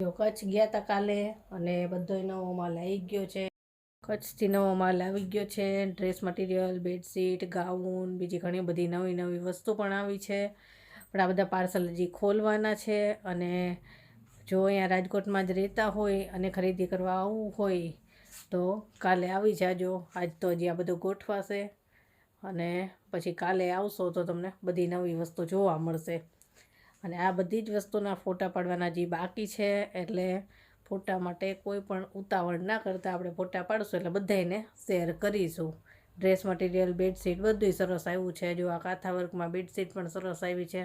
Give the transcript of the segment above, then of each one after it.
જો કચ્છ ગયા હતા કાલે અને બધો નવો માલ આવી ગયો છે. કચ્છથી નવો માલ આવી ગયો છે. ડ્રેસ મટીરિયલ, બેડશીટ, ગાઉન, બીજી ઘણી બધી નવી વસ્તુ પણ આવી છે. પણ આ બધા પાર્સલ હજી ખોલવાના છે. અને જો અહીંયા રાજકોટમાં જ રહેતા હોય અને ખરીદી કરવા આવવું હોય તો કાલે આવી જાજો. આજ તો હજી આ બધું ગોઠવાશે અને પછી કાલે આવશો તો તમને બધી નવી વસ્તુ જોવા મળશે. અને આ બધી જ વસ્તુના ફોટા પાડવાના જે બાકી છે, એટલે ફોટા માટે કોઈ પણ ઉતાવળ ના કરતા આપણે ફોટા પાડશું એટલે બધાને શેર કરીશું. ડ્રેસ મટીરિયલ, બેડશીટ બધું સરસ આવ્યું છે. જો આ કાંથા વર્કમાં બેડશીટ પણ સરસ આવી છે.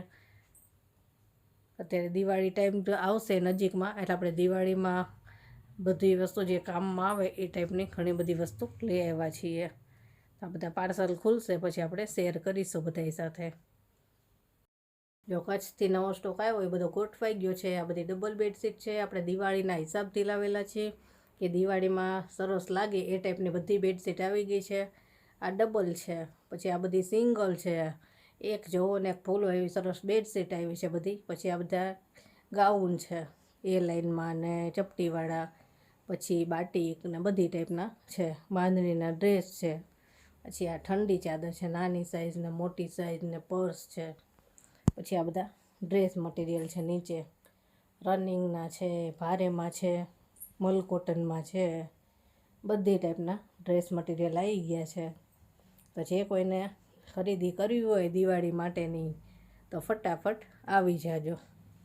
અત્યારે દિવાળી ટાઈમ આવશે નજીકમાં, એટલે આપણે દિવાળીમાં બધી વસ્તુ જે કામમાં આવે એ ટાઈપની ઘણી બધી વસ્તુ લઈ આવ્યા છીએ. આ બધા પાર્સલ ખુલશે પછી આપણે શેર કરીશું બધાની સાથે. જો કચ્છથી નવો સ્ટોક આવ્યો એ બધો ગોઠવાઈ ગયો છે. આ બધી ડબલ બેડશીટ છે. આપણે દિવાળીના હિસાબથી લાવેલા છે કે દિવાળીમાં સરસ લાગે એ ટાઈપની બધી બેડશીટ આવી ગઈ છે. આ ડબલ છે. પછી આ બધી સિંગલ છે. એક જોવો ને એક ફૂલો એવી સરસ બેડશીટ આવી છે બધી. પછી આ બધા ગાઉન છે એ લાઇનમાં ને ચપટીવાળા, પછી બાટિક ને બધી ટાઈપના છે. બાંધણીના ડ્રેસ છે. પછી આ ઠંડી ચાદર છે, નાની સાઇઝ ને મોટી સાઇઝ ને પર્સ છે. પછી આ બધા ડ્રેસ મટીરિયલ છે. નીચે રનિંગના છે, ભારેમાં છે, મલ કોટનમાં છે, બધી ટાઈપના ડ્રેસ મટીરિયલ આવી ગયા છે. તો જે કોઈને ખરીદી કરવી હોય દિવાળી માટેની તો ફટાફટ આવી જાજો.